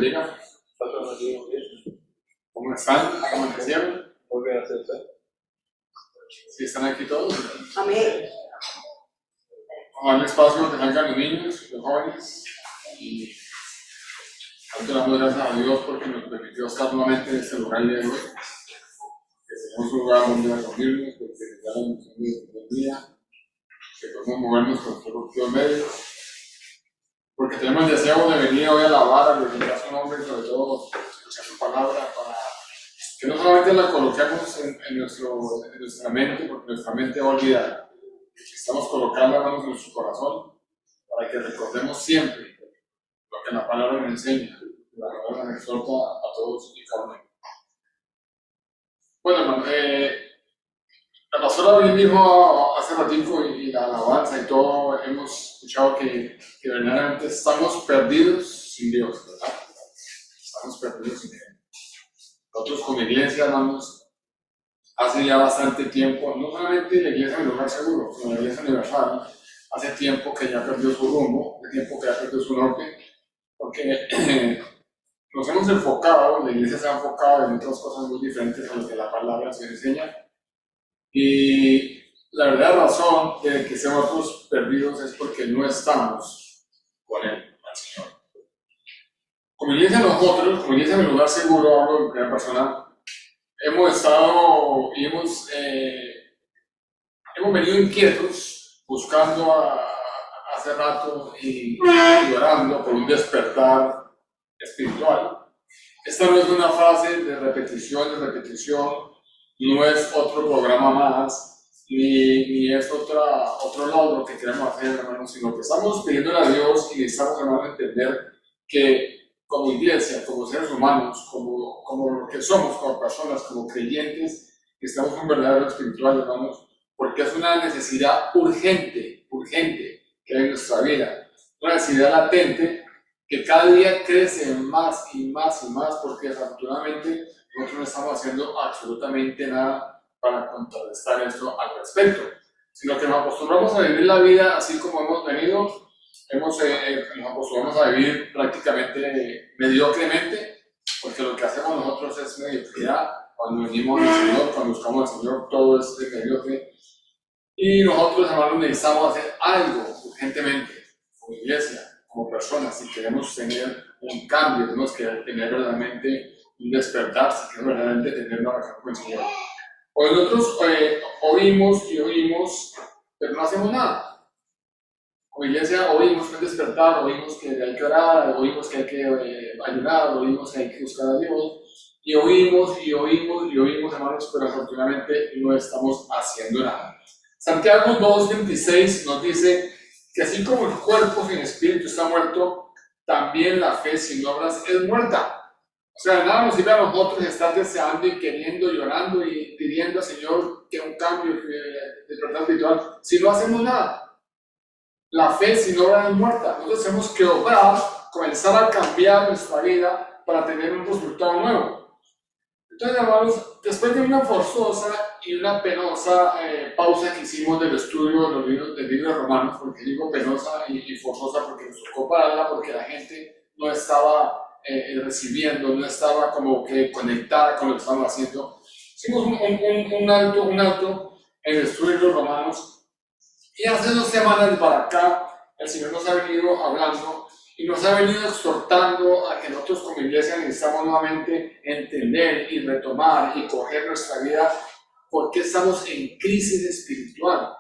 bendiga. ¿Cómo están? ¿Cómo amanecieron? Muy bien, gracias. ¿Sí están aquí todos? Amén. Vamos a darle espacio que salgan los niños, los jóvenes. Y tanto damos gracias a Dios porque nos permitió estar nuevamente en este lugar el día de hoy. Que tenemos un lugar donde reunirnos, porque ya la emoción del día, que podemos movernos con nuestros propios medios. Porque tenemos el deseo de venir hoy a alabar, a glorificar su nombre y sobre todo escuchar su palabra para que no solamente la coloquemos en nuestra mente, porque nuestra mente va a olvidar. Necesitamos colocarla en nuestro corazón para que recordemos siempre lo que la palabra nos enseña, la palabra nos exhorta a todos y cada uno. Bueno, hermano, la pastora bien dijo hace ratito y la alabanza y todo, hemos escuchado que verdaderamente estamos perdidos sin Dios, ¿verdad? Estamos perdidos sin Él. Nosotros como iglesia, hermanos, hace ya bastante tiempo, no solamente la iglesia del lugar seguro, sino la iglesia universal, hace tiempo que ya perdió su rumbo, hace tiempo que ya perdió su norte, porque nos hemos enfocado, la iglesia se ha enfocado en otras cosas muy diferentes a lo que la palabra se enseña. Y la verdadera razón de que estemos perdidos es porque no estamos con Él, el Señor. Como iglesia nosotros, como iglesia en el lugar seguro, hablo en primera persona, hemos estado y hemos venido inquietos, buscando hace rato y orando por un despertar espiritual. Esta no es una frase de repetición, no es otro programa más, ni es otro logro que queremos hacer, hermanos, sino que estamos pidiéndole a Dios y necesitamos, hermanos, entender que como iglesia, como seres humanos, como lo que somos, como personas, como creyentes, estamos en un verdadero espiritual, hermanos, porque es una necesidad urgente que hay en nuestra vida, una necesidad latente que cada día crece más y más, porque desafortunadamente nosotros no estamos haciendo absolutamente nada para contrarrestar esto al respecto, sino que nos acostumbramos a vivir la vida así como hemos venido, nos acostumbramos a vivir prácticamente mediocremente, porque lo que hacemos nosotros es mediocridad. Cuando venimos al Señor, cuando buscamos al Señor, todo es mediocre. Y nosotros, hermanos, necesitamos hacer algo urgentemente, como iglesia, como personas, si queremos tener un cambio, tenemos que tener verdaderamente un despertar, si queremos verdaderamente tener una relación con el Señor. Hoy nosotros oímos, pero no hacemos nada. Como iglesia oímos que hay que despertar, oímos que hay que orar, oímos que hay que ayunar, oímos que hay que buscar a Dios, y oímos, hermanos, pero afortunadamente no estamos haciendo nada. Santiago 2:26 nos dice que así como el cuerpo sin espíritu está muerto, también la fe sin obras es muerta. O sea, nada nos sirve a nosotros estar deseando y queriendo, llorando y pidiendo al Señor que un cambio de verdad espiritual, si no hacemos nada. La fe sin obras es muerta. Nosotros tenemos que obrar, comenzar a cambiar nuestra vida para tener un resultado nuevo. Entonces, hermanos, después de una forzosa y una penosa pausa que hicimos del estudio del libro de Romanos, porque digo penosa y forzosa porque nos tocó pararla, porque la gente no estaba recibiendo, no estaba como que conectada con lo que estábamos haciendo. Hicimos un alto en el estudio de los Romanos. Y hace 2 semanas para acá, el Señor nos ha venido hablando y nos ha venido exhortando a que nosotros como iglesia necesitamos nuevamente entender y retomar y coger nuestra vida porque estamos en crisis espiritual.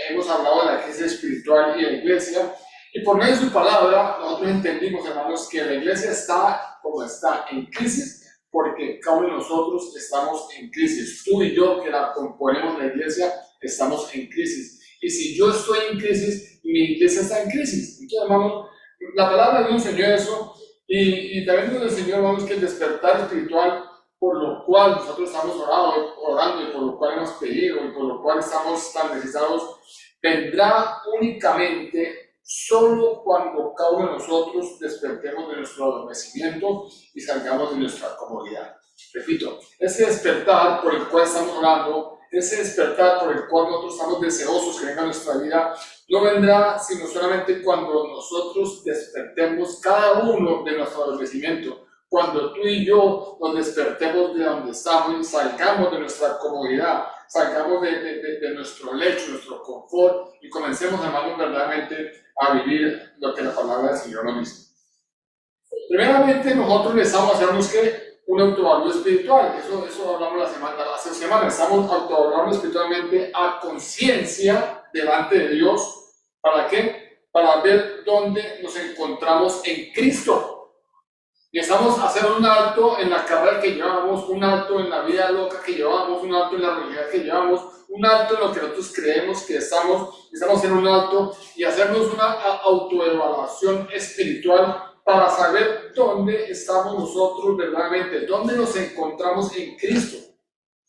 Hemos hablado de la crisis espiritual y de la iglesia, y por medio de su palabra nosotros entendimos, hermanos, que la iglesia está como está, en crisis, porque cada uno de nosotros estamos en crisis. Tú y yo, que la componemos la iglesia, estamos en crisis. Y si yo estoy en crisis, mi iglesia está en crisis. Entonces, hermanos, la palabra de Dios nos enseñó eso, y también nos enseñó, hermanos, que el despertar espiritual, por lo cual nosotros estamos orando y por lo cual hemos pedido y por lo cual estamos tan necesitados, vendrá únicamente solo cuando cada uno de nosotros despertemos de nuestro adormecimiento y salgamos de nuestra comodidad. Repito, ese despertar por el cual estamos orando, ese despertar por el cual nosotros estamos deseosos que venga a nuestra vida, no vendrá sino solamente cuando nosotros despertemos cada uno de nuestro adormecimiento. Cuando tú y yo nos despertemos de donde estamos y salgamos de nuestra comodidad, salgamos de nuestro lecho, nuestro confort y comencemos, hermanos, verdaderamente a vivir lo que la palabra del Señor nos dice. Primeramente, nosotros necesitamos hacernos que un autoevalúo espiritual. Eso hablamos hace semana. Estamos autoevaluando espiritualmente a conciencia delante de Dios. ¿Para qué? Para ver dónde nos encontramos en Cristo. Necesitamos hacer un alto en la carrera que llevamos, un alto en la vida loca que llevamos, un alto en la realidad que llevamos, un alto en lo que nosotros creemos que estamos hacer un alto y hacernos una autoevaluación espiritual para saber dónde estamos nosotros verdaderamente, dónde nos encontramos en Cristo.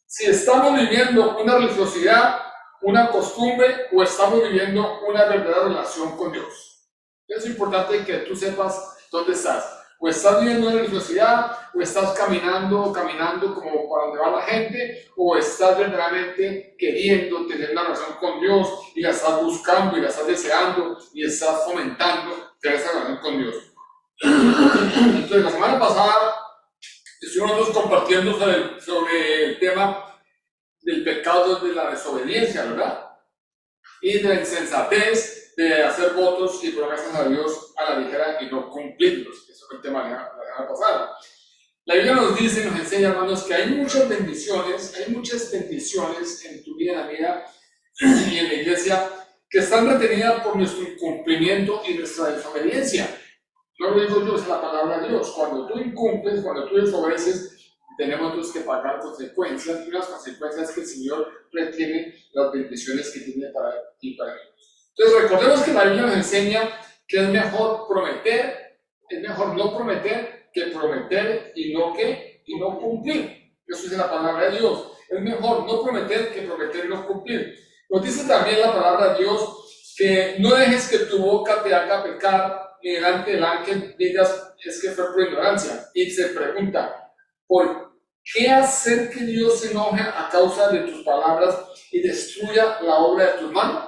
Si estamos viviendo una religiosidad, una costumbre, o estamos viviendo una verdadera relación con Dios. Es importante que tú sepas dónde estás. O estás viviendo una religiosidad, o estás caminando como para donde va la gente, o estás verdaderamente queriendo tener una relación con Dios y la estás buscando y la estás deseando y estás fomentando tener esa relación con Dios. Entonces, la semana pasada estuvimos nosotros compartiendo sobre el tema del pecado de la desobediencia, ¿verdad? Y de la insensatez de hacer votos y promesas a Dios a la ligera y no cumplirlos. Eso fue el tema de la semana pasada. La Biblia nos dice, nos enseña, hermanos, que hay muchas bendiciones en tu vida, en la vida y en la iglesia, que están retenidas por nuestro incumplimiento y nuestra desobediencia. No lo digo yo, es la palabra de Dios. Cuando tú incumples, cuando tú desobedeces, tenemos entonces que pagar consecuencias, y las consecuencias que el Señor retiene las bendiciones que tiene para ti y para mí. Entonces recordemos que la Biblia nos enseña que es mejor no prometer que prometer y no cumplir. Eso dice la palabra de Dios. Es mejor no prometer que prometer y no cumplir. Nos dice también la palabra de Dios que no dejes que tu boca te haga pecar y delante del ángel digas es que fue por ignorancia. Y se pregunta, ¿por qué hacer que Dios se enoje a causa de tus palabras y destruya la obra de tus manos?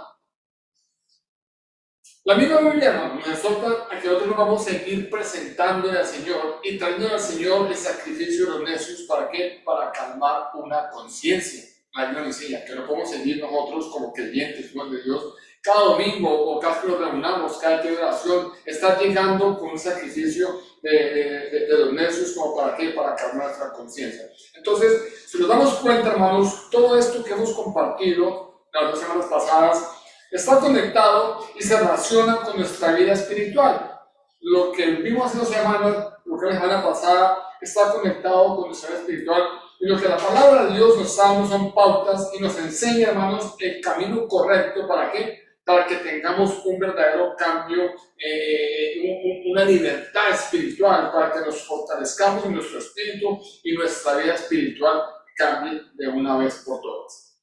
La misma Biblia nos exhorta a que nosotros nos vamos a seguir presentándole al Señor y trayendo al Señor el sacrificio de los necios. ¿Para qué? Para calmar una conciencia. La Biblia nos enseña que no podemos seguir nosotros como creyentes, hijos de Dios, cada domingo o cada vez que nos reunamos, cada día de oración, está llegando con un sacrificio de los necios, como para qué, para calmar nuestra conciencia. Entonces, si nos damos cuenta, hermanos, todo esto que hemos compartido las 2 semanas pasadas está conectado y se relaciona con nuestra vida espiritual. Lo que vimos hace 2 semanas, lo que la semana pasada, está conectado con nuestra vida espiritual. Y lo que la palabra de Dios nos da son pautas y nos enseña, hermanos, el camino correcto. ¿Para qué? Para que tengamos un verdadero cambio, una libertad espiritual, para que nos fortalezcamos en nuestro espíritu y nuestra vida espiritual cambie de una vez por todas.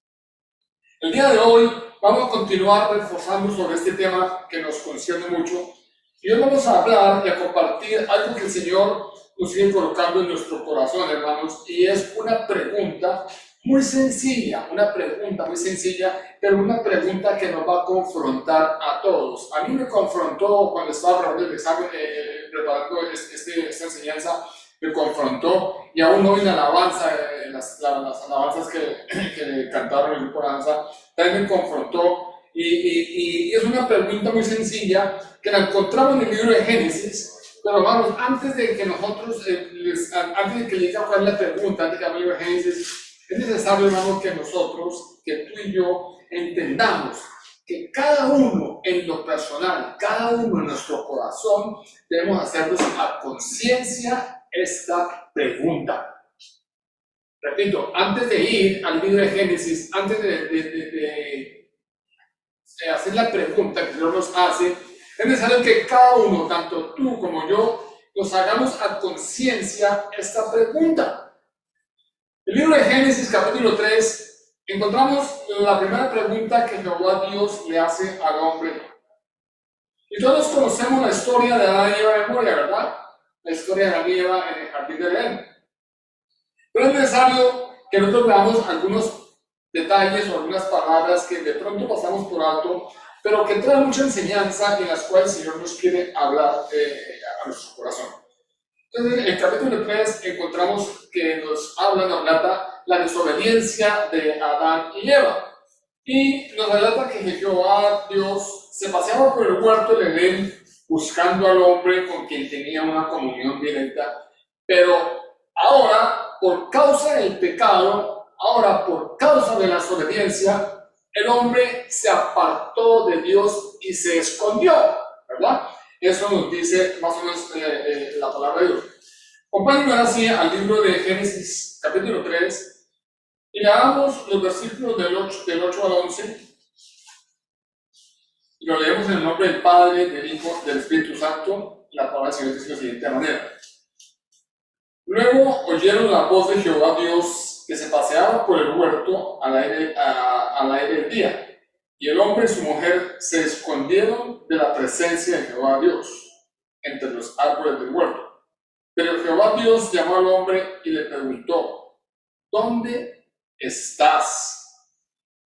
El día de hoy vamos a continuar reforzando sobre este tema que nos concierne mucho. Y hoy vamos a hablar y a compartir algo que el Señor nos sigue colocando en nuestro corazón, hermanos, y es una pregunta muy sencilla, pero una pregunta que nos va a confrontar a todos. A mí me confrontó cuando estaba preparando el examen, preparando esta enseñanza, me confrontó, y aún hoy en alabanza, las alabanzas que cantaron en el grupo de alabanza, también me confrontó, y es una pregunta muy sencilla que la encontramos en el libro de Génesis. Pero hermanos, antes de que nosotros, antes de que llegue a jugar la pregunta, antes de que hable el libro de Génesis, es necesario, hermanos, que nosotros, que tú y yo, entendamos que cada uno en lo personal, cada uno en nuestro corazón, debemos hacernos a conciencia esta pregunta. Repito, antes de ir al libro de Génesis, antes de hacer la pregunta que Dios nos hace, es necesario que cada uno, tanto tú como yo, nos hagamos a conciencia esta pregunta. En el libro de Génesis, capítulo 3, encontramos la primera pregunta que Jehová Dios le hace al hombre. Y todos conocemos la historia de Adán y Eva de memoria, ¿verdad? La historia de Adán y Eva en el jardín de Edén. Pero es necesario que nosotros veamos algunos detalles o algunas palabras que de pronto pasamos por alto, pero que traen mucha enseñanza y en las cuales el Señor nos quiere hablar a nuestro corazón. Entonces, en el capítulo 3 encontramos que nos nos relata la desobediencia de Adán y Eva. Y nos relata que Jehová, Dios, se paseaba por el huerto de Edén buscando al hombre con quien tenía una comunión directa. Pero ahora, por causa del pecado, ahora por causa de la desobediencia, el hombre se apartó de Dios y se escondió, ¿verdad? Eso nos dice más o menos la palabra de Dios. Acompáñenme ahora sí al libro de Génesis, capítulo 3, y leamos los versículos del 8 al 11, y lo leemos en el nombre del Padre, del Hijo, del Espíritu Santo. La palabra del Señor dice de la siguiente manera. Luego oyeron la voz de Jehová Dios que se paseaba por el huerto al aire del día. Y el hombre y su mujer se escondieron de la presencia de Jehová Dios entre los árboles del huerto. Pero Jehová Dios llamó al hombre y le preguntó, ¿dónde estás?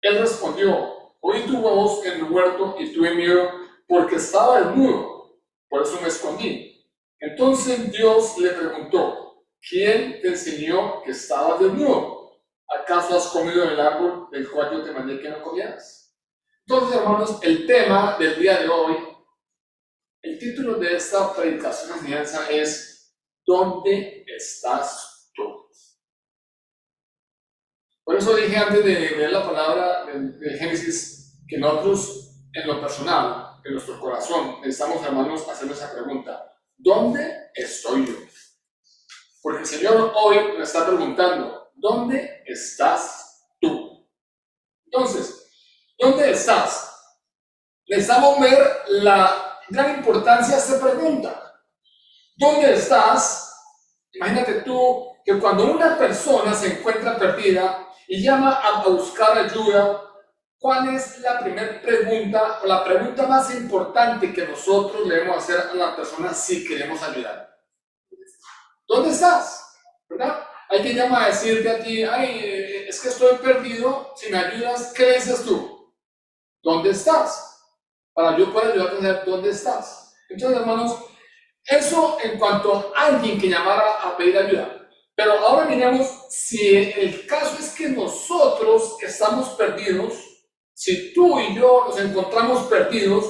Él respondió, oí tu voz en el huerto y tuve miedo porque estaba desnudo, por eso me escondí. Entonces Dios le preguntó, ¿quién te enseñó que estabas desnudo? ¿Acaso has comido del árbol del cual yo te mandé que no comieras? Entonces, hermanos, el tema del día de hoy, el título de esta predicación de enseñanza es ¿dónde estás tú? Por eso dije antes de leer la palabra de Génesis que nosotros, en lo personal, en nuestro corazón, necesitamos, hermanos, hacer esa pregunta. ¿Dónde estoy yo? Porque el Señor hoy nos está preguntando, ¿dónde estás tú? Entonces, ¿dónde estás? Necesitamos ver la gran importancia de esta pregunta. ¿Dónde estás? Imagínate tú que cuando una persona se encuentra perdida y llama a buscar ayuda, ¿cuál es la primera pregunta o la pregunta más importante que nosotros le debemos hacer a la persona si queremos ayudar? ¿Dónde estás? ¿Verdad? Hay quien llama a decirte a ti, ay, es que estoy perdido, si me ayudas, ¿qué dices tú? ¿Dónde estás? Para yo poder ayudarte a saber dónde estás. Entonces, hermanos, eso en cuanto a alguien que llamara a pedir ayuda. Pero ahora miremos si el caso es que nosotros estamos perdidos, si tú y yo nos encontramos perdidos,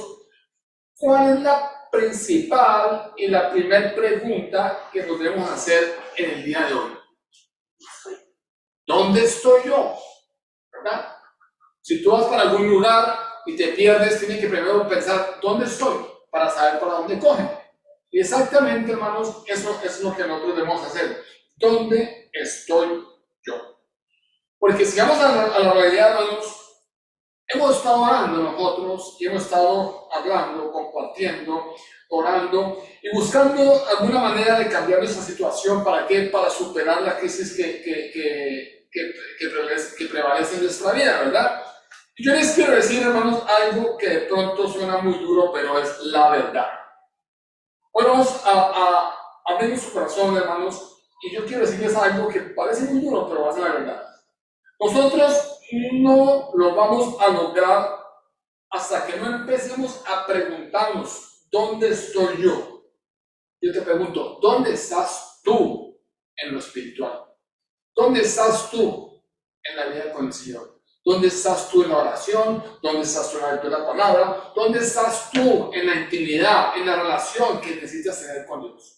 ¿cuál es la principal y la primera pregunta que nos debemos hacer en el día de hoy? ¿Dónde estoy yo? ¿Verdad? Si tú vas para algún lugar y te pierdes, tienes que primero pensar, ¿dónde estoy? Para saber para dónde cogen. Y exactamente, hermanos, eso es lo que nosotros debemos hacer. ¿Dónde estoy yo? Porque si vamos a la realidad, hermanos, hemos estado orando nosotros y hemos estado hablando, compartiendo, orando y buscando alguna manera de cambiar nuestra situación. ¿Para qué? Para superar la crisis que prevalece en nuestra vida, ¿verdad? Y yo les quiero decir, hermanos, algo que de pronto suena muy duro, pero es la verdad. Hoy vamos a abrir su corazón, hermanos, y yo quiero decirles algo que parece muy duro, pero va a ser la verdad. Nosotros no lo vamos a lograr hasta que no empecemos a preguntarnos, ¿dónde estoy yo? Yo te pregunto, ¿dónde estás tú en lo espiritual? ¿Dónde estás tú en la vida con el Señor? ¿Dónde estás tú en la oración? ¿Dónde estás tú en la lectura de la palabra? ¿Dónde estás tú en la intimidad, en la relación que necesitas tener con Dios?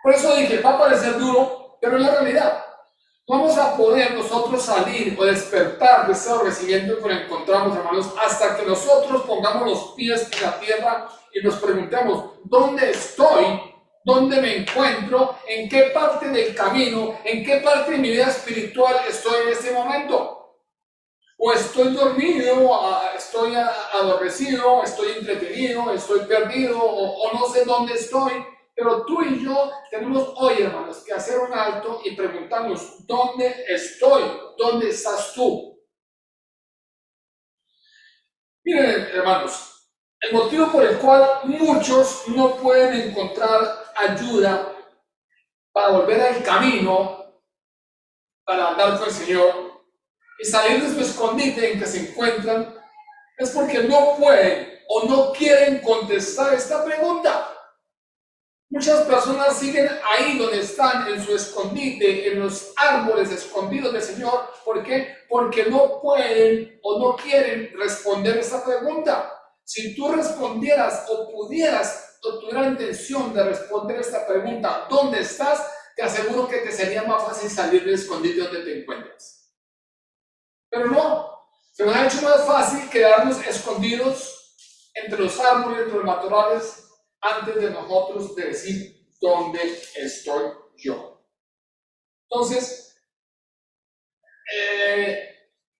Por eso dije, va a parecer duro, pero es la realidad. Vamos a poder nosotros salir o despertar de ese aborrecimiento que nos encontramos, hermanos, hasta que nosotros pongamos los pies en la tierra y nos preguntemos, ¿dónde estoy? ¿Dónde me encuentro? ¿En qué parte del camino? ¿En qué parte de mi vida espiritual estoy en este momento? O estoy dormido, estoy adormecido, estoy entretenido, estoy perdido, o no sé dónde estoy. Pero tú y yo tenemos hoy, hermanos, que hacer un alto y preguntarnos, ¿dónde estoy? ¿Dónde estás tú? Miren, hermanos, el motivo por el cual muchos no pueden encontrar ayuda para volver al camino, para andar con el Señor, y salir de su escondite en que se encuentran, es porque no pueden o no quieren contestar esta pregunta. Muchas personas siguen ahí donde están, en su escondite, en los árboles escondidos del Señor. ¿Por qué? Porque no pueden o no quieren responder esta pregunta. Si tú respondieras o pudieras o tuvieras la intención de responder esta pregunta, ¿dónde estás? Te aseguro que te sería más fácil salir del escondite donde te encuentras. Pero no, se nos ha hecho más fácil quedarnos escondidos entre los árboles, entre los matorrales, antes de nosotros de decir dónde estoy yo. Entonces,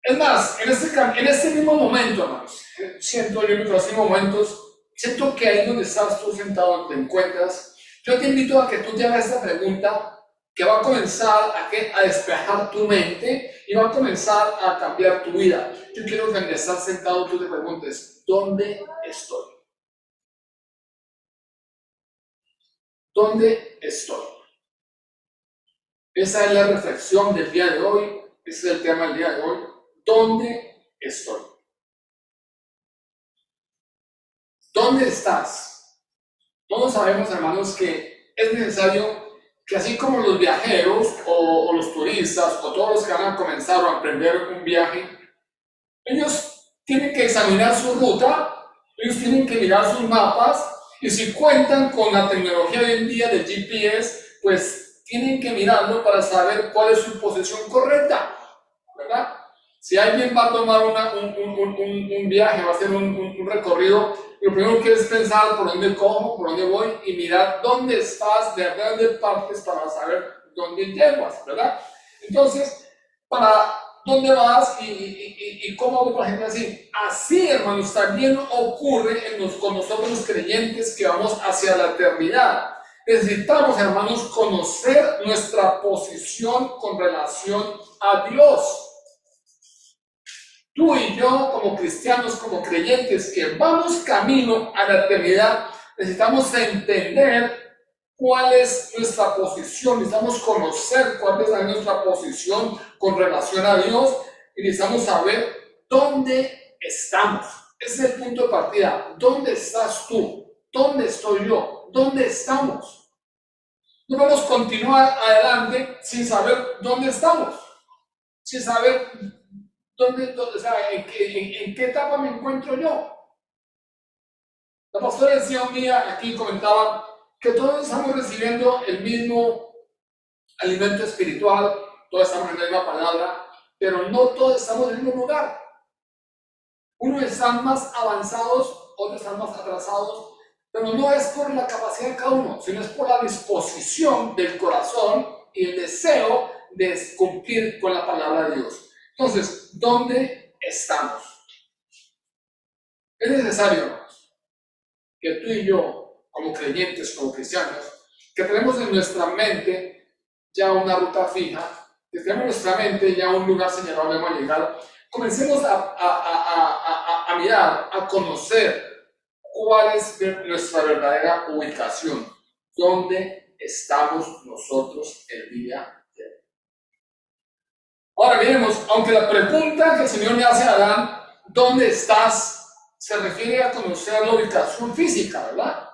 es más, en este mismo momento, hermanos, siento yo en los próximos momentos, siento que ahí donde estás tú sentado, te encuentras, yo te invito a que tú te hagas esta pregunta que va a comenzar a despejar tu mente y va a comenzar a cambiar tu vida. Yo quiero que donde estás sentado tú te preguntes, ¿dónde estoy? ¿Dónde estoy? Esa es la reflexión del día de hoy, ese es el tema del día de hoy. ¿Dónde estoy? ¿Dónde estás? Todos sabemos, hermanos, que es necesario que así como los viajeros o los turistas o todos los que van a comenzar o a emprender un viaje, ellos tienen que examinar su ruta, ellos tienen que mirar sus mapas y si cuentan con la tecnología hoy en día del GPS, pues tienen que mirarlo para saber cuál es su posición correcta, ¿verdad? Si alguien va a tomar un viaje, va a hacer un recorrido, lo primero que es pensar por dónde cojo, por dónde voy y mirar dónde estás, de dónde partes para saber dónde llegas, ¿verdad? Entonces, para dónde vas y cómo hago para gente así. Así, hermanos, también ocurre con nosotros los creyentes que vamos hacia la eternidad. Necesitamos, hermanos, conocer nuestra posición con relación a Dios. Tú y yo, como cristianos, como creyentes que vamos camino a la eternidad, necesitamos entender cuál es nuestra posición, necesitamos conocer cuál es nuestra posición con relación a Dios y necesitamos saber dónde estamos. Ese es el punto de partida. ¿Dónde estás tú? ¿Dónde estoy yo? ¿Dónde estamos? No vamos a continuar adelante sin saber dónde estamos, sin saber o sea, en qué etapa me encuentro yo. La pastora decía un día, aquí comentaba, que todos estamos recibiendo el mismo alimento espiritual, todos estamos en la misma palabra, pero no todos estamos en el mismo lugar. Unos están más avanzados, otros están más atrasados, pero no es por la capacidad de cada uno, sino es por la disposición del corazón y el deseo de cumplir con la palabra de Dios. Entonces, ¿dónde estamos? Es necesario que tú y yo, como creyentes, como cristianos, que tenemos en nuestra mente ya una ruta fija, que tenemos en nuestra mente ya un lugar señalado donde vamos a llegar, comencemos a mirar, a conocer cuál es nuestra verdadera ubicación, dónde estamos nosotros el día de hoy. Ahora miremos, aunque la pregunta que el Señor le hace a Adán, ¿dónde estás?, se refiere a conocer la ubicación física, ¿verdad?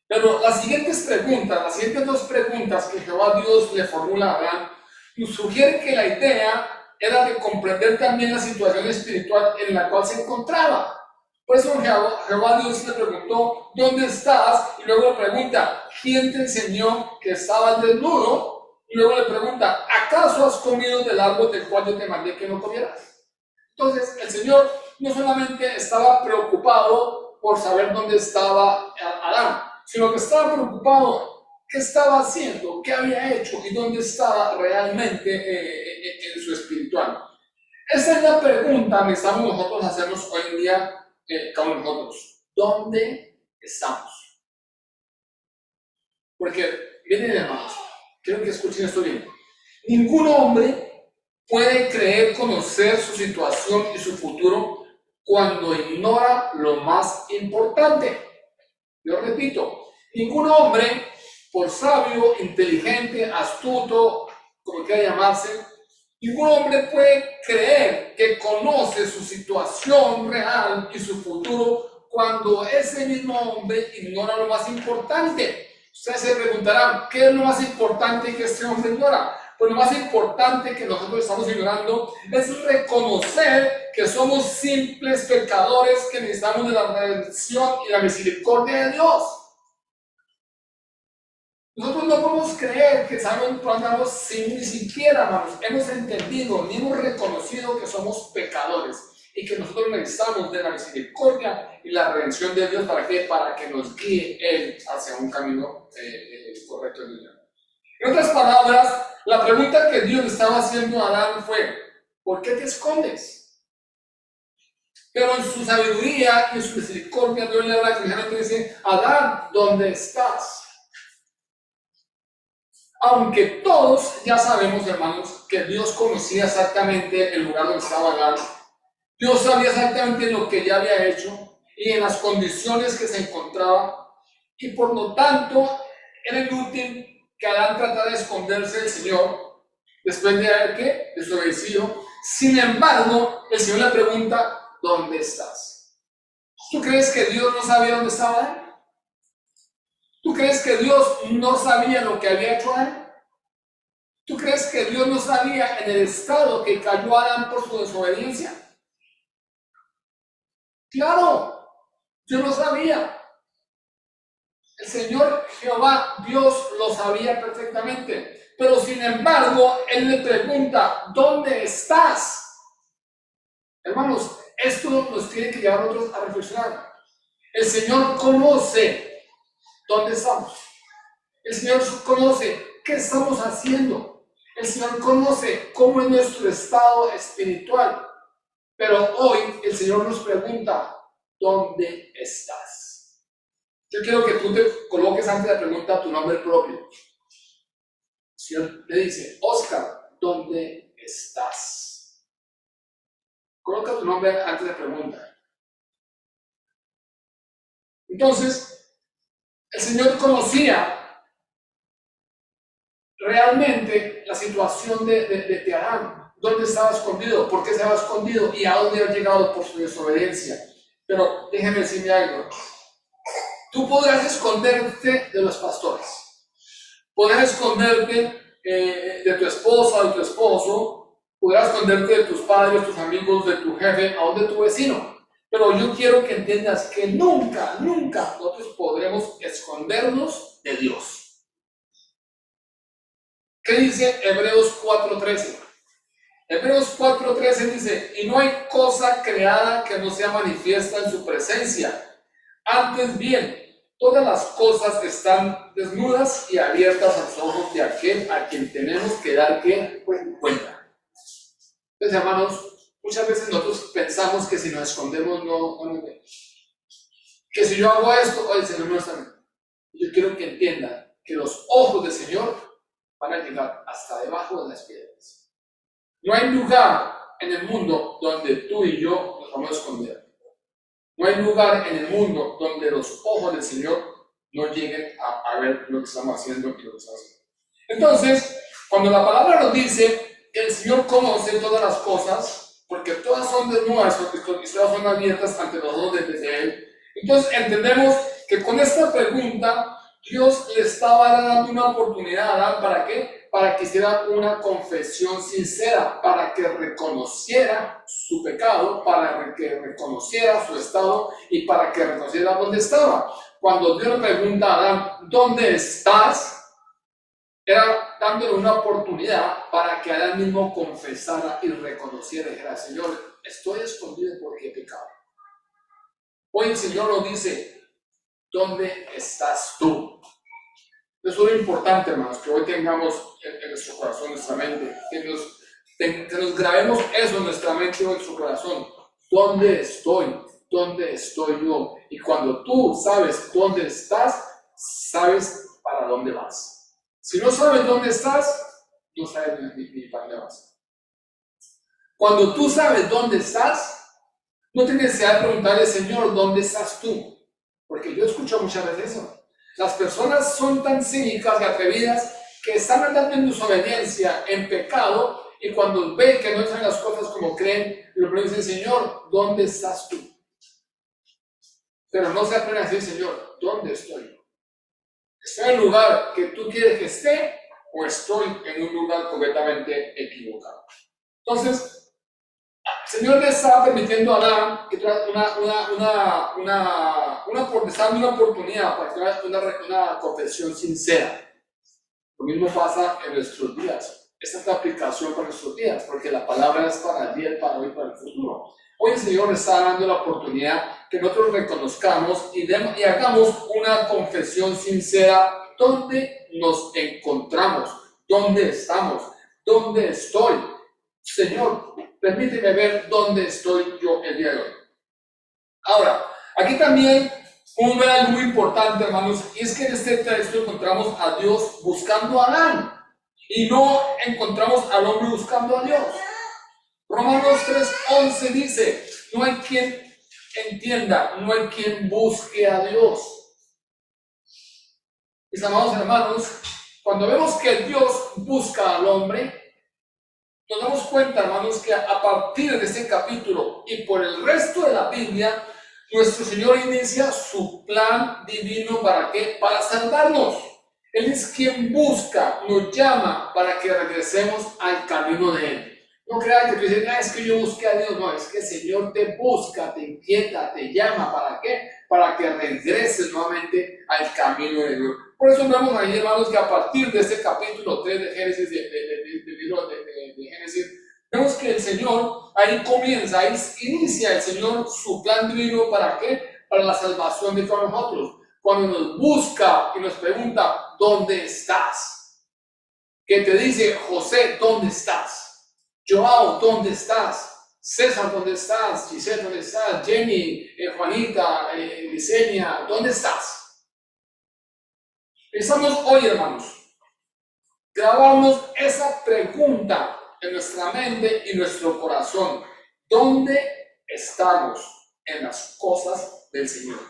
Pero las siguientes dos preguntas que Jehová Dios le formula a Adán, nos sugiere que la idea era de comprender también la situación espiritual en la cual se encontraba. Por eso Jehová Dios le preguntó, ¿dónde estás? Y luego le pregunta, ¿quién te enseñó que estabas desnudo? Y luego le pregunta, ¿acaso has comido del árbol del cual yo te mandé que no comieras? Entonces, el Señor no solamente estaba preocupado por saber dónde estaba Adán, sino que estaba preocupado qué estaba haciendo, qué había hecho y dónde estaba realmente en su espiritual. Esa es la pregunta que estamos nosotros hacernos hoy en día con nosotros. ¿Dónde estamos? Porque, miren hermanos, quiero que escuchen esto bien. Ningún hombre puede creer conocer su situación y su futuro cuando ignora lo más importante. Yo repito, ningún hombre, por sabio, inteligente, astuto, como quiera llamarse, Ningún hombre puede creer que conoce su situación real y su futuro cuando ese mismo hombre ignora lo más importante. Ustedes se preguntarán, ¿qué es lo más importante que este hombre ignora? Pues lo más importante que nosotros estamos ignorando es reconocer que somos simples pecadores que necesitamos de la redención y la misericordia de Dios. Nosotros no podemos creer que sabemos por andamos sin ni siquiera, hermanos, hemos entendido ni hemos reconocido que somos pecadores y que nosotros necesitamos de la misericordia y la redención de Dios. ¿Para qué? Para que nos guíe Él hacia un camino correcto en Dios. En otras palabras, la pregunta que Dios le estaba haciendo a Adán fue: ¿por qué te escondes? Pero en su sabiduría y en su misericordia, Dios le habla y dice: Adán, ¿dónde estás? Aunque todos ya sabemos, hermanos, que Dios conocía exactamente el lugar donde estaba Adán, Dios sabía exactamente lo que ya había hecho y en las condiciones que se encontraba, y por lo tanto era inútil que Adán tratara de esconderse del Señor después de haber desobedecido. Sin embargo, el Señor le pregunta: ¿dónde estás? ¿Tú crees que Dios no sabía dónde estaba Adán? ¿Tú crees que Dios no sabía lo que había hecho Adán? ¿Tú crees que Dios no sabía en el estado que cayó Adán por su desobediencia? Claro, Dios lo sabía. El Señor Jehová, Dios lo sabía perfectamente. Pero sin embargo, Él le pregunta: ¿dónde estás? Hermanos, esto nos tiene que llevar a nosotros a reflexionar. El Señor conoce dónde estamos. El Señor conoce qué estamos haciendo. El Señor conoce cómo es nuestro estado espiritual. Pero hoy el Señor nos pregunta: ¿dónde estás? Yo quiero que tú te coloques antes de la pregunta tu nombre propio. El Señor le dice: Oscar, ¿dónde estás? Coloca tu nombre antes de la pregunta. Entonces, el Señor conocía realmente la situación de Adán. ¿Dónde estaba escondido? ¿Por qué se había escondido? ¿Y a dónde había llegado por su desobediencia? Pero déjenme decirme algo. Tú podrás esconderte de los pastores. Podrás esconderte de tu esposa, de tu esposo. Podrás esconderte de tus padres, tus amigos, de tu jefe, aún de tu vecino. Pero yo quiero que entiendas que nunca, nunca nosotros podremos escondernos de Dios. ¿Qué dice Hebreos 4:13? Hebreos 4:13 dice: y no hay cosa creada que no sea manifiesta en su presencia. Antes bien, todas las cosas están desnudas y abiertas a los ojos de aquel a quien tenemos que dar cuenta. Entonces, hermanos, muchas veces nosotros pensamos que si nos escondemos no nos ven. Que si yo hago esto, el Señor no está viendo. Yo quiero que entiendan que los ojos del Señor van a llegar hasta debajo de las piedras. No hay lugar en el mundo donde tú y yo nos vamos a esconder. No hay lugar en el mundo donde los ojos del Señor no lleguen a ver lo que estamos haciendo y lo que estamos haciendo. Entonces, cuando la palabra nos dice que el Señor conoce todas las cosas, porque todas son desnudas, porque todas son abiertas ante los ojos de Él, entonces entendemos que con esta pregunta Dios le estaba dando una oportunidad a Adán. ¿Para qué? Para que hiciera una confesión sincera, para que reconociera su pecado, para que reconociera su estado y para que reconociera dónde estaba. Cuando Dios le pregunta a Adán: ¿dónde estás?, era dándole una oportunidad para que Adán mismo confesara y reconociera y dijera: Señor, estoy escondido porque he pecado. Hoy el Señor nos dice: ¿dónde estás tú? Eso es lo importante, hermanos, que hoy tengamos en nuestro corazón, en nuestra mente, que nos grabemos eso en nuestra mente o en nuestro corazón. ¿Dónde estoy? ¿Dónde estoy yo? Y cuando tú sabes dónde estás, sabes para dónde vas. Si no sabes dónde estás, no sabes ni para dónde vas. Cuando tú sabes dónde estás, no tienes necesidad de preguntarle: Señor, ¿dónde estás tú? Porque yo escucho muchas veces eso. Las personas son tan cínicas y atrevidas que están andando en desobediencia, en pecado, y cuando ven que no están las cosas como creen, lo primero dicen, Señor, ¿dónde estás tú? Pero no se aprende a decir, Señor, ¿dónde estoy yo? ¿Estoy en el lugar que tú quieres que esté o estoy en un lugar completamente equivocado? Entonces, el Señor le estaba permitiendo a Adán que tuviera una oportunidad para que tuviera una confesión sincera. Lo mismo pasa en nuestros días. Esta es la aplicación para nuestros días, porque la palabra es para ayer, para hoy, para el futuro. Hoy el Señor nos está dando la oportunidad que nosotros reconozcamos y hagamos una confesión sincera. ¿Dónde nos encontramos? ¿Dónde estamos? ¿Dónde estoy? Señor, permíteme ver dónde estoy yo el día de hoy. Ahora, aquí también podemos ver algo muy importante, hermanos, y es que en este texto encontramos a Dios buscando a Adán y no encontramos al hombre buscando a Dios. Romanos 3:11 dice, no hay quien entienda, no hay quien busque a Dios. Mis amados hermanos, cuando vemos que Dios busca al hombre, nos damos cuenta, hermanos, que a partir de este capítulo y por el resto de la Biblia, nuestro Señor inicia su plan divino. ¿Para qué? Para salvarnos. Él es quien busca, nos llama para que regresemos al camino de Él. No crean que tú dices, es que yo busqué a Dios. No, es que el Señor te busca, te inquieta, te llama. ¿Para qué? Para que regreses nuevamente al camino de Dios. Por eso vemos ahí, hermanos, que a partir de este capítulo 3 de Génesis, del libro de Génesis, vemos que el Señor ahí comienza, ahí inicia el Señor su plan divino. ¿Para qué? Para la salvación de todos nosotros. Cuando nos busca y nos pregunta, ¿dónde estás? Que te dice, José, ¿dónde estás? Joao, ¿dónde estás? César, ¿dónde estás? Giselle, ¿dónde estás? Jenny, Juanita, Licenia, ¿dónde estás? Pensamos hoy, hermanos, grabarnos esa pregunta en nuestra mente y nuestro corazón. ¿Dónde estamos en las cosas del Señor?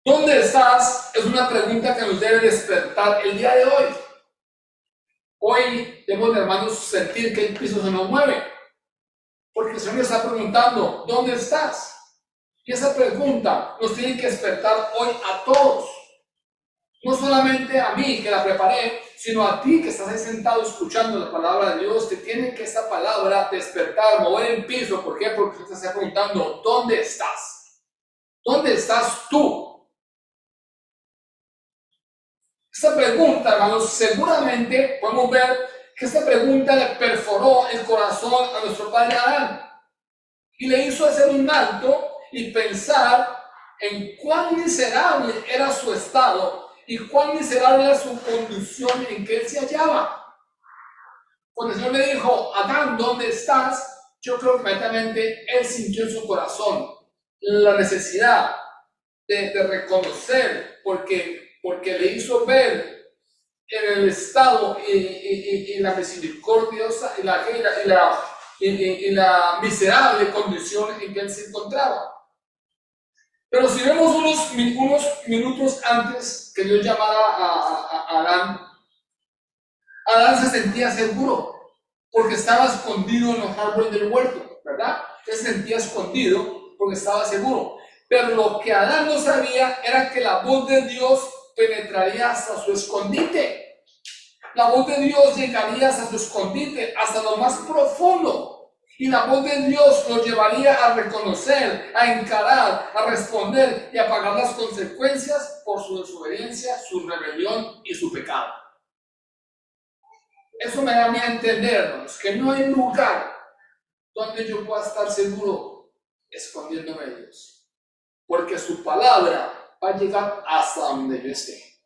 ¿Dónde estás? Es una pregunta que nos debe despertar el día de hoy. Hoy debemos, hermanos, sentir que el piso se nos mueve, porque el Señor está preguntando, ¿dónde estás? Y esa pregunta nos tiene que despertar hoy a todos. No solamente a mí que la preparé, sino a ti que estás ahí sentado escuchando la palabra de Dios. Te tiene que esta palabra despertar, mover el piso. ¿Por qué? Porque usted está preguntando, ¿dónde estás? ¿Dónde estás tú? Esta pregunta, hermanos, seguramente podemos ver que esta pregunta le perforó el corazón a nuestro padre Adán y le hizo hacer un alto y pensar en cuán miserable era su estado y cuán miserable era su condición en que él se hallaba. Cuando el Señor le dijo, Adán, ¿dónde estás? Yo creo que inmediatamente él sintió en su corazón la necesidad de reconocer, porque le hizo ver en el estado y la misericordiosa y la miserable condición en que él se encontraba. Pero si vemos unos minutos antes que Dios llamara a Adán, Adán se sentía seguro porque estaba escondido en los árboles del huerto, ¿verdad? Él se sentía escondido porque estaba seguro. Pero lo que Adán no sabía era que la voz de Dios penetraría hasta su escondite. La voz de Dios llegaría hasta su escondite, hasta lo más profundo. Y la voz de Dios nos llevaría a reconocer, a encarar, a responder y a pagar las consecuencias por su desobediencia, su rebelión y su pecado. Eso me da a mí a entender, hermanos, que no hay lugar donde yo pueda estar seguro escondiéndome de Dios. Porque su palabra va a llegar hasta donde yo esté.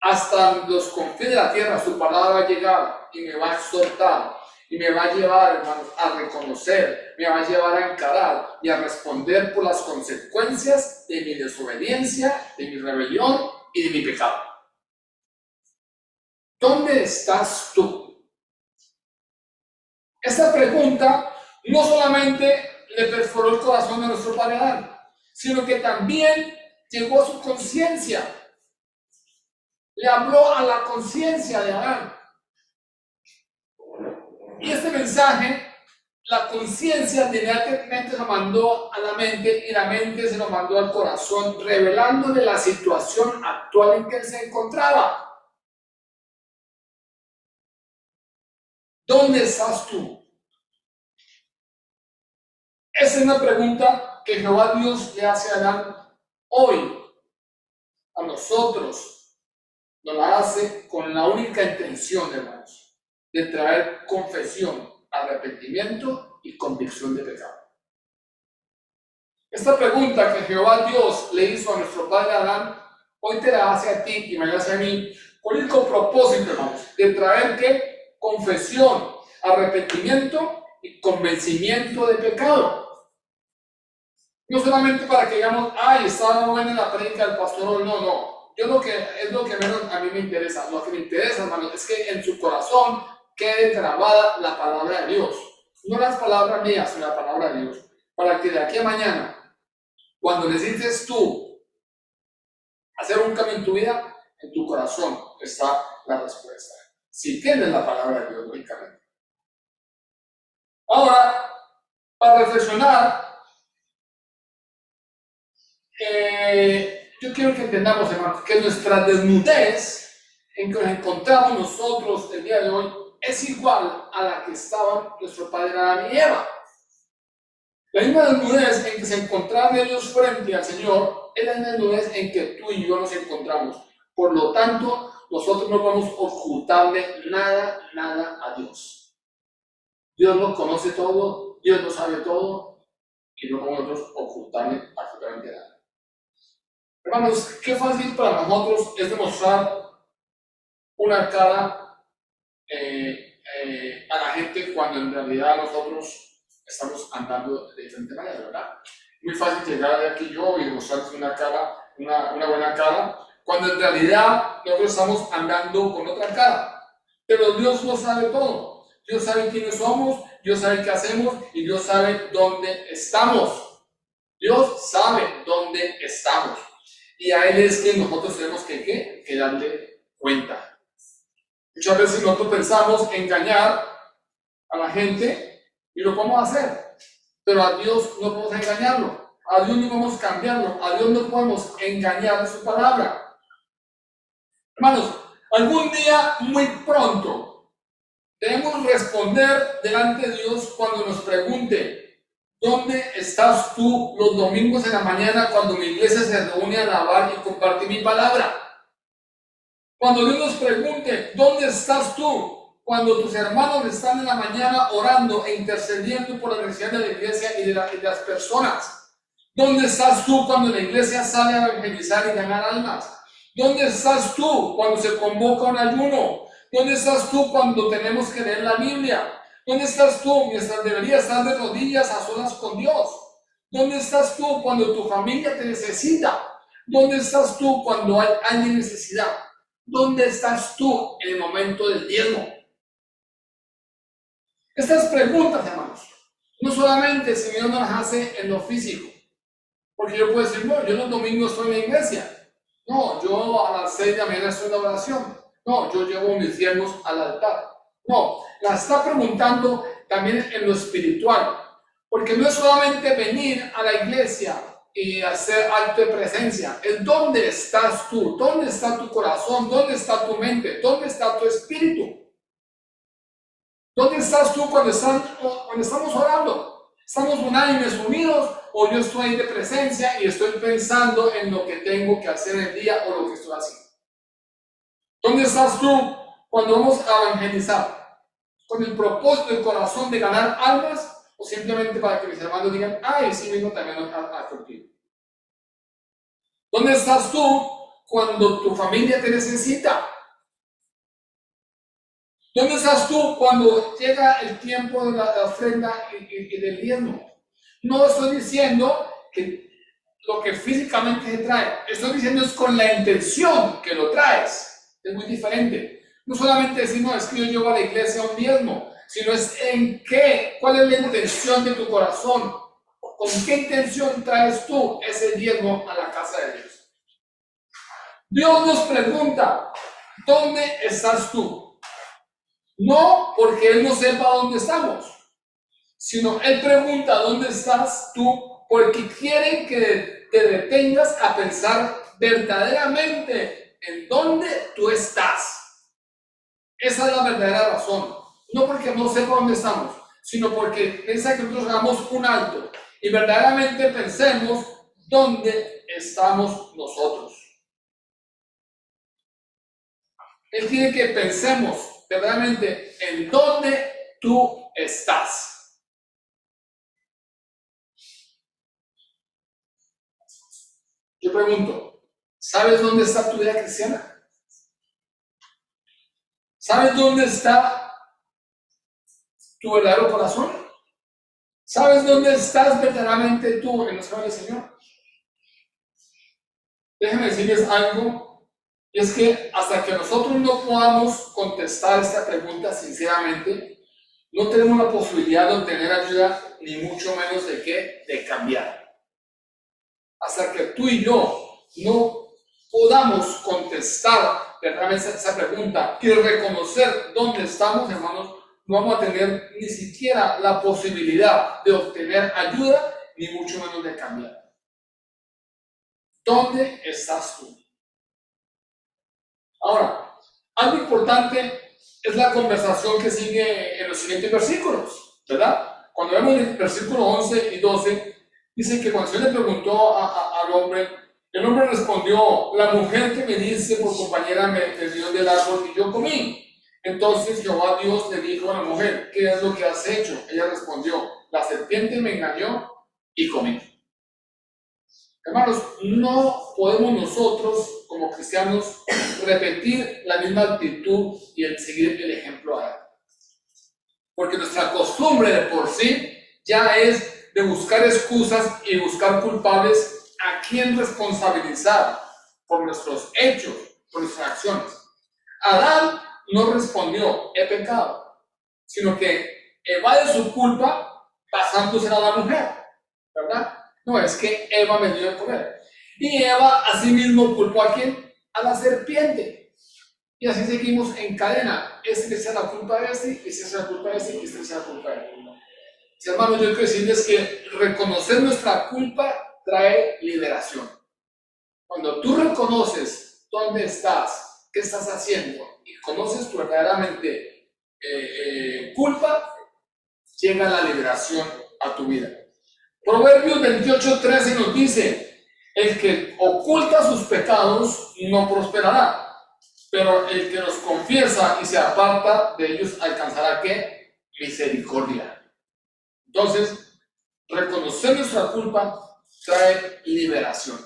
Hasta los confines de la tierra, su palabra va a llegar y me va a exhortar y me va a llevar, hermanos, a reconocer, me va a llevar a encarar y a responder por las consecuencias de mi desobediencia, de mi rebelión y de mi pecado. ¿Dónde estás tú? Esta pregunta no solamente le perforó el corazón de nuestro padre Adán, sino que también llegó a su conciencia. Le habló a la conciencia de Adán. Y este mensaje, la conciencia inmediatamente lo mandó a la mente y la mente se lo mandó al corazón, revelándole la situación actual en que él se encontraba. ¿Dónde estás tú? Esa es una pregunta que Jehová Dios le hace a Adán hoy. A nosotros nos la hace con la única intención, hermanos, de traer confesión, arrepentimiento y convicción de pecado. Esta pregunta que Jehová Dios le hizo a nuestro padre Adán, hoy te la hace a ti y me la hace a mí, con el único propósito, hermanos, de traer ¿qué? Confesión, arrepentimiento y convencimiento de pecado. No solamente para que digamos, ay, estaba buena la prédica del pastor, no. Yo es lo que menos a mí me interesa. Lo que me interesa, hermanos, es que en su corazón quede grabada la palabra de Dios. No las palabras mías, sino la palabra de Dios. Para que de aquí a mañana, cuando necesites tú hacer un cambio en tu vida, en tu corazón está la respuesta. Si tienes la palabra de Dios, lógicamente. Ahora, para reflexionar, yo quiero que entendamos, hermanos, que nuestra desnudez en que nos encontramos nosotros el día de hoy es igual a la que estaban nuestro padre Adán y Eva. La misma desnudez en que se encontraban ellos frente al Señor es la misma desnudez en que tú y yo nos encontramos. Por lo tanto, nosotros no vamos a ocultarle nada a Dios. Dios lo conoce todo, Dios lo sabe todo, y no vamos nosotros a ocultarle absolutamente nada. Hermanos, qué fácil para nosotros es demostrar una cara a la gente cuando en realidad nosotros estamos andando de diferente manera, ¿verdad? Muy fácil llegar de aquí yo y demostrarles una cara, una buena cara, cuando en realidad nosotros estamos andando con otra cara. Pero Dios lo sabe todo. Dios sabe quiénes somos, Dios sabe qué hacemos y Dios sabe dónde estamos. Dios sabe dónde estamos. Y a Él es que nosotros tenemos que darle cuenta. Muchas veces nosotros pensamos engañar a la gente y lo podemos hacer, pero a Dios no podemos engañarlo, a Dios no podemos cambiarlo, a Dios no podemos engañar de su palabra. Hermanos, algún día muy pronto debemos responder delante de Dios cuando nos pregunte: ¿dónde estás tú los domingos en la mañana cuando mi iglesia se reúne a alabar y compartir mi palabra? Cuando Dios nos pregunte: ¿dónde estás tú cuando tus hermanos están en la mañana orando e intercediendo por la necesidad de la iglesia y de las personas? ¿Dónde estás tú cuando la iglesia sale a evangelizar y ganar almas? ¿Dónde estás tú cuando se convoca un ayuno? ¿Dónde estás tú cuando tenemos que leer la Biblia? ¿Dónde estás tú mientras deberías estar de rodillas a solas con Dios? ¿Dónde estás tú cuando tu familia te necesita? ¿Dónde estás tú cuando hay necesidad? ¿Dónde estás tú en el momento del diezmo? Estas preguntas, hermanos, no solamente el Señor nos las hace en lo físico, porque yo puedo decir: no, yo los domingos estoy en la iglesia, no, yo a las 6 de la mañana estoy en la oración, no, yo llevo mis diezmos al altar. No, la está preguntando también en lo espiritual, porque no es solamente venir a la iglesia y hacer acto de presencia, es dónde estás tú, dónde está tu corazón, dónde está tu mente, dónde está tu espíritu. ¿Dónde estás tú cuando estamos orando? ¿Estamos unánimes, unidos, o yo estoy de presencia y estoy pensando en lo que tengo que hacer el día o lo que estoy haciendo? ¿Dónde estás tú cuando vamos a evangelizar? ¿Con el propósito del corazón de ganar almas o simplemente para que mis hermanos digan: ay, sí, vengo también a contigo? ¿Dónde estás tú cuando tu familia te necesita? ¿Dónde estás tú cuando llega el tiempo de la ofrenda y del diezmo? No estoy diciendo que lo que físicamente se trae, estoy diciendo es con la intención que lo traes. Es muy diferente. No solamente decir: no, es que yo llevo a la iglesia un diezmo, sino es en qué, cuál es la intención de tu corazón. ¿Con qué intención traes tú ese diezmo a la casa de Dios? Dios nos pregunta: ¿dónde estás tú? No porque Él no sepa dónde estamos, sino Él pregunta dónde estás tú porque quiere que te detengas a pensar verdaderamente en dónde tú estás. Esa es la verdadera razón. No porque no sepa dónde estamos, sino porque piensa que nosotros hagamos un alto y verdaderamente pensemos dónde estamos nosotros. Él quiere que pensemos verdaderamente en dónde tú estás. Yo pregunto, ¿sabes dónde está tu vida cristiana? ¿Sabes dónde está tu verdadero corazón? ¿Sabes dónde estás verdaderamente tú en los caminos del Señor? Déjenme decirles algo, y es que hasta que nosotros no podamos contestar esta pregunta sinceramente, no tenemos la posibilidad de obtener ayuda, ni mucho menos de qué, de cambiar. Hasta que tú y yo no podamos contestar verdaderamente esa pregunta y reconocer dónde estamos, hermanos, no vamos a tener ni siquiera la posibilidad de obtener ayuda, ni mucho menos de cambiar. ¿Dónde estás tú? Ahora, algo importante es la conversación que sigue en los siguientes versículos, ¿verdad? Cuando vemos el versículo 11 y 12, dice que cuando se le preguntó al hombre, el hombre respondió, la mujer que me dice por compañera me dio del árbol y yo comí. Entonces Jehová Dios le dijo a la mujer, ¿qué es lo que has hecho? Ella respondió, la serpiente me engañó y comí. Hermanos, no podemos nosotros como cristianos repetir la misma actitud y el seguir el ejemplo a él. Porque nuestra costumbre de por sí ya es de buscar excusas y buscar culpables a quien responsabilizar por nuestros hechos, por nuestras acciones. Adán no respondió, he pecado, sino que evade su culpa pasándose a la mujer, ¿verdad? No, es que Eva me dio de comer. Y Eva asimismo culpó a quién? A la serpiente. Y así seguimos en cadena. Este le echa la culpa a este, este le echa la culpa a este, y este le echa la culpa a él. Sí, hermanos, yo quiero decirles que reconocer nuestra culpa trae liberación. Cuando tú reconoces dónde estás, qué estás haciendo, y conoces tu verdaderamente culpa, llega la liberación a tu vida. Proverbios 28:13 nos dice, el que oculta sus pecados no prosperará, pero el que los confiesa y se aparta de ellos alcanzará ¿qué? Misericordia. Entonces, reconocer nuestra culpa trae liberación.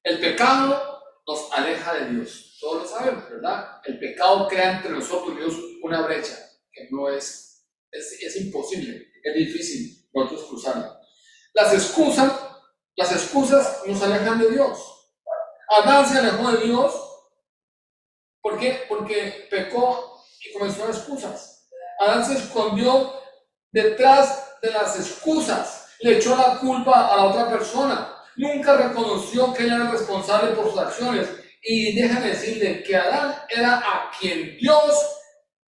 El pecado nos aleja de Dios, todos lo sabemos, ¿verdad? El pecado crea entre nosotros y Dios una brecha que no es imposible, es difícil nosotros cruzarla. Las excusas nos alejan de Dios. Adán se alejó de Dios. ¿Por qué? Porque pecó y comenzó a dar excusas. Adán se escondió detrás de las excusas, le echó la culpa a la otra persona, nunca reconoció que él era responsable por sus acciones. Y déjame decirle que Adán era a quien Dios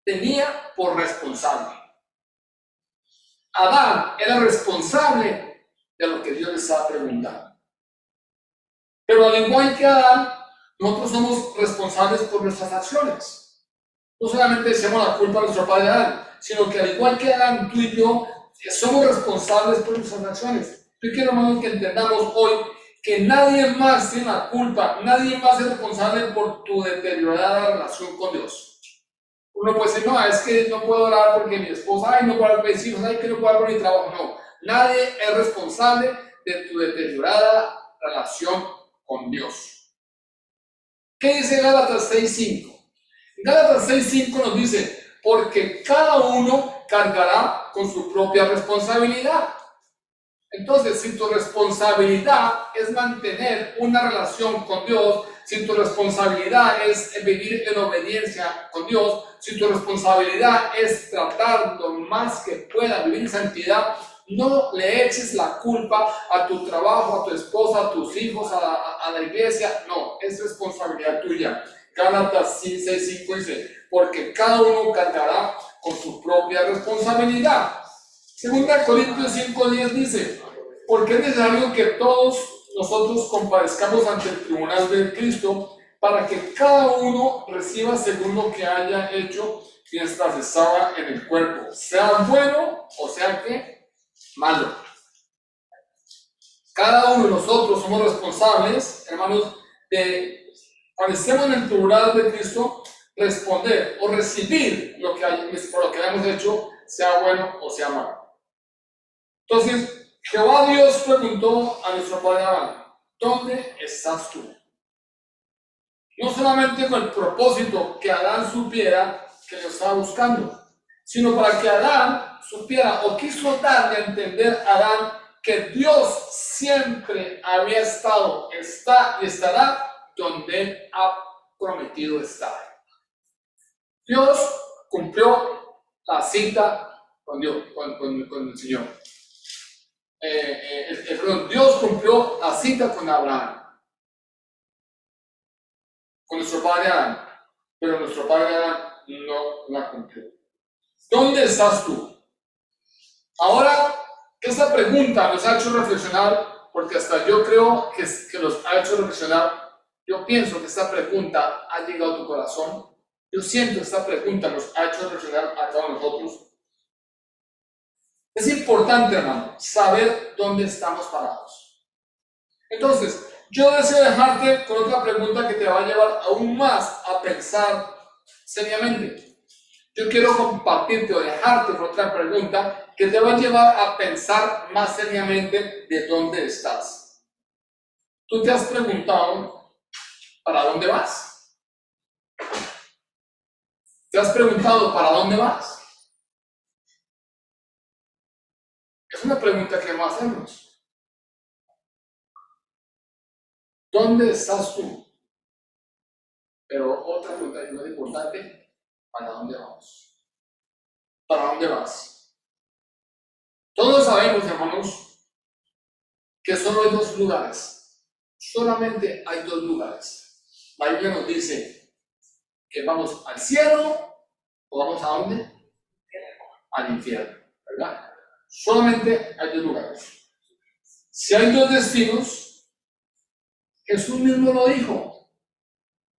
tenía por responsable. Adán era responsable de lo que Dios le estaba preguntando. Pero al igual que Adán, nosotros somos responsables por nuestras acciones. No solamente echamos la culpa a nuestro padre Adán, sino que al igual que Adán, tú y yo somos responsables por nuestras acciones. Yo quiero, hermanos, que entendamos hoy que nadie más tiene la culpa, nadie más es responsable por tu deteriorada relación con Dios. Uno puede decir, no, es que no puedo orar porque mi esposa, no puedo orar por mis hijos, que no puedo orar por mi trabajo. No, nadie es responsable de tu deteriorada relación con Dios. ¿Qué dice Gálatas 6:5? Gálatas 6:5 nos dice, porque cada uno cargará con su propia responsabilidad. Entonces, si tu responsabilidad es mantener una relación con Dios, si tu responsabilidad es vivir en obediencia con Dios, si tu responsabilidad es tratar lo más que pueda vivir en santidad, no le eches la culpa a tu trabajo, a tu esposa, a tus hijos, a la iglesia. No, es responsabilidad tuya. Gálatas 6:5 dice, porque cada uno cargará con su propia responsabilidad. Segunda Corintios 5:10 dice, porque es necesario que todos nosotros comparezcamos ante el tribunal de Cristo para que cada uno reciba según lo que haya hecho mientras estaba en el cuerpo, sea bueno o sea que malo. Cada uno de nosotros somos responsables, hermanos, de cuando estemos en el tribunal de Cristo, responder o recibir por lo que hayamos hecho, sea bueno o sea malo. Entonces, Jehová Dios preguntó a nuestro padre Adán, ¿dónde estás tú? No solamente con el propósito que Adán supiera que lo estaba buscando, sino para que Adán supiera o quiso darle a entender a Adán que Dios siempre había estado, está y estará donde Él ha prometido estar. Dios cumplió la cita con Dios, con el Señor. Dios cumplió la cita con Abraham, con nuestro padre Adán, pero nuestro padre Adán no la cumplió. ¿Dónde estás tú? Ahora, esta pregunta nos ha hecho reflexionar, porque hasta yo creo que nos ha hecho reflexionar. Yo pienso que esta pregunta ha llegado a tu corazón. Yo siento que esta pregunta nos ha hecho reflexionar a todos nosotros. Es importante, hermano, saber dónde estamos parados. Entonces, yo deseo dejarte con otra pregunta que te va a llevar aún más a pensar seriamente. Yo quiero compartirte o dejarte con otra pregunta que te va a llevar a pensar más seriamente de dónde estás. ¿Tú te has preguntado para dónde vas? ¿Te has preguntado para dónde vas? Es una pregunta que vamos a hacernos. ¿Dónde estás tú? Pero otra pregunta muy importante, ¿para dónde vamos? ¿Para dónde vas? Todos sabemos, hermanos, que solo hay dos lugares. Solamente hay dos lugares. La Biblia nos dice que vamos al cielo o vamos a dónde? Al infierno, ¿verdad? Solamente hay dos lugares. Si hay dos destinos, Jesús mismo lo dijo.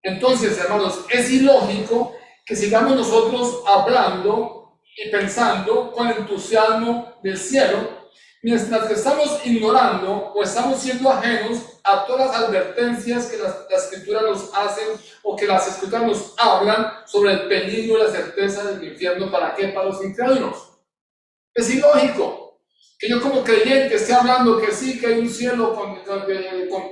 Entonces, hermanos, es ilógico que sigamos nosotros hablando y pensando con entusiasmo del cielo, mientras que estamos ignorando o estamos siendo ajenos a todas las advertencias que la Escritura nos hacen o que las Escrituras nos hablan sobre el peligro y la certeza del infierno. ¿Para qué? Para los incrédulos. Es ilógico que yo como creyente esté hablando que sí, que hay un cielo con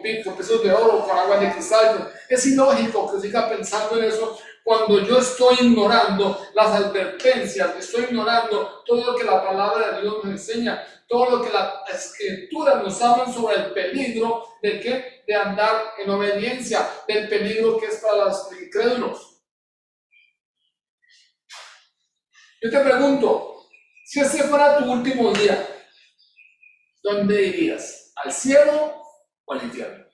pesos de oro, con agua de cristal. Es ilógico que siga pensando en eso cuando yo estoy ignorando las advertencias, estoy ignorando todo lo que la palabra de Dios nos enseña, todo lo que la Escritura nos habla sobre el peligro de ¿qué? De andar en obediencia, del peligro que es para los incrédulos. Yo te pregunto, si ese fuera tu último día, ¿dónde irías? ¿Al cielo o al infierno?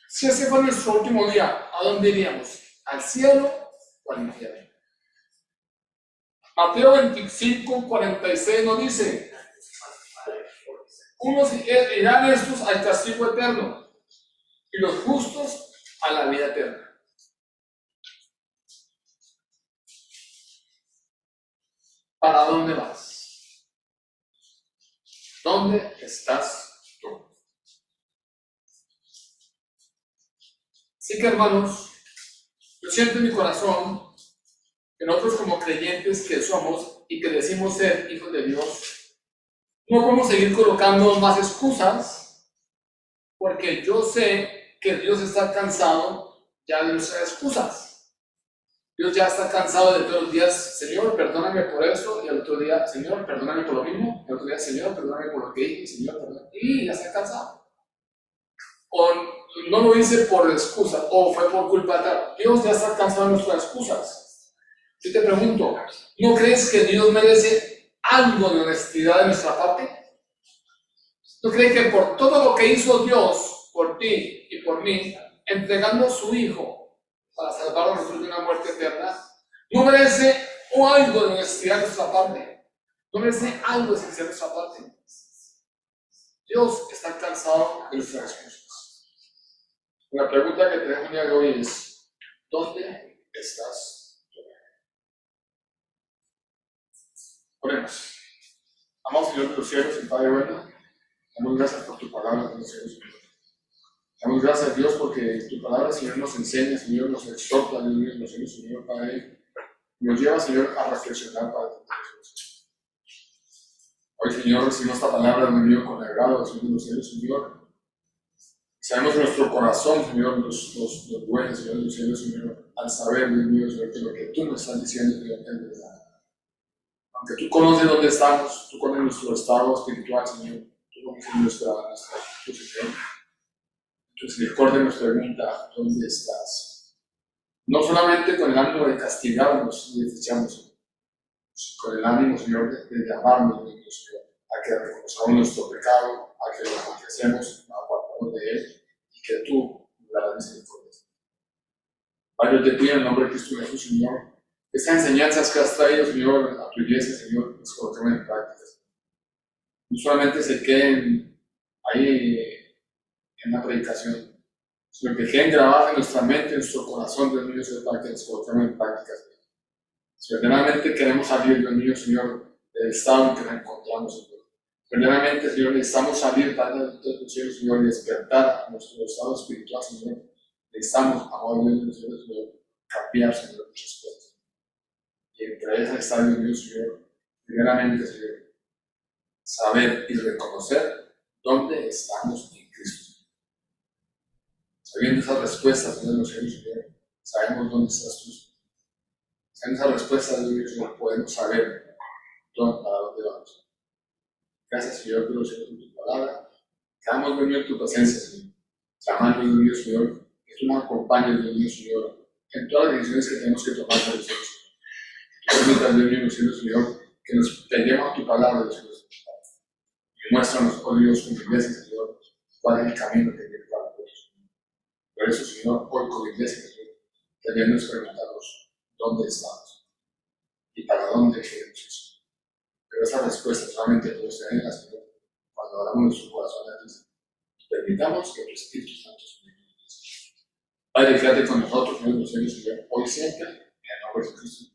Si ese fuera nuestro último día, ¿a dónde iríamos? ¿Al cielo o al infierno? Mateo 25:46 nos dice, unos irán estos al castigo eterno y los justos a la vida eterna. ¿Para dónde vas? ¿Dónde estás tú? Así que, hermanos, yo siento en mi corazón que nosotros como creyentes que somos y que decimos ser hijos de Dios, no podemos seguir colocando más excusas, porque yo sé que Dios está cansado ya de nuestras excusas. Dios ya está cansado de todos los días, Señor, perdóname por eso, y al otro día, Señor, perdóname por lo mismo, y al otro día, Señor, perdóname por lo que dije, Señor, perdóname, y ya está cansado. O no lo hice por excusa, o fue por culpa de tal. Dios ya está cansado de nuestras excusas. Yo te pregunto, ¿no crees que Dios merece algo de honestidad de nuestra parte? ¿No crees que por todo lo que hizo Dios por ti y por mí, entregando a su Hijo para salvarnos a nosotros de una muerte eterna, no merece algo de necesidad de nuestra parte. No merece algo de necesidad de nuestra parte. Dios está cansado de nuestras excusas. La pregunta que tenemos el día de hoy es: ¿dónde estás? Oremos. Amado Señor de los cielos y Padre bueno, damos gracias por tu palabra, Señor. Damos gracias, Dios, porque tu palabra, Señor, nos enseña, Señor, nos exhorta, Dios, nos enseña, Señor, Padre, nos lleva, Señor, a reflexionar, Padre. Hoy, Señor, recibimos esta palabra, Dios mío, con agrado, Señor, de los cielos, Señor. Sabemos en nuestro corazón, Señor, los buenos, Señor, de los cielos, Señor, al saber, Dios mío, Señor, que lo que tú me estás diciendo, Señor, es verdad. Aunque tú conoces dónde estamos, tú conoces nuestro estado espiritual, Señor, tú conoces nuestra actitud, Señor. Tu misericordia nos pregunta: ¿dónde estás? No solamente con el ánimo de castigarnos y desecharnos, sino con el ánimo, Señor, de llamarnos, Señor, a que reconozcamos nuestro pecado, a que lo confesemos, nos apartamos de él y que tú nos darás misericordia. Padre, yo te pido en el nombre de Cristo Jesús, Señor, que estas enseñanzas que has traído, Señor, a tu iglesia, Señor, las coloquemos en práctica. No solamente se queden ahí en la predicación, sino que queden grabadas en nuestra mente, en nuestro corazón, Dios mío, Señor, para que las coloquemos en práctica. Si verdaderamente queremos salir, Dios mío, Señor, del estado en que nos encontramos, Señor. Verdaderamente, Señor, necesitamos salir, Padre de tu cielo, Señor, y despertar a nuestro estado espiritual, Señor. Necesitamos, amor Dios mío, Señor, cambiar, Señor, muchas cosas. Y entre esas está, Dios mío, Señor, primeramente, Señor, saber y reconocer dónde estamos en Cristo. Sabiendo esas respuestas, Señor, Señor, sabemos dónde estás tú. Sabiendo esas respuestas, Dios, Señor, podemos saber para dónde vamos. Gracias, Señor, por tu palabra. Quedamos, Dios mío, en tu presencia, Señor. Clamando, Dios mío, Señor, que tú nos acompañes, Dios mío, Señor, en todas las decisiones que tenemos que tomar con nosotros, Señor. Que tú permitas, Dios mío, Señor, que nos peguemos a tu palabra, Dios mío. Y muéstranos, oh Dios, con tu iglesia, Señor, cuál es el camino que tienes para nosotros. Por eso, Señor, hoy con la iglesia, Señor, debemos preguntarnos dónde estamos y para dónde queremos ir. Pero esa respuesta solamente podemos tenerla, Señor, cuando abramos nuestro corazón a ti y permitamos que tu Espíritu Santo se nos. Padre, quédate con nosotros, Señor, Señor, hoy siempre, en el nombre de Cristo.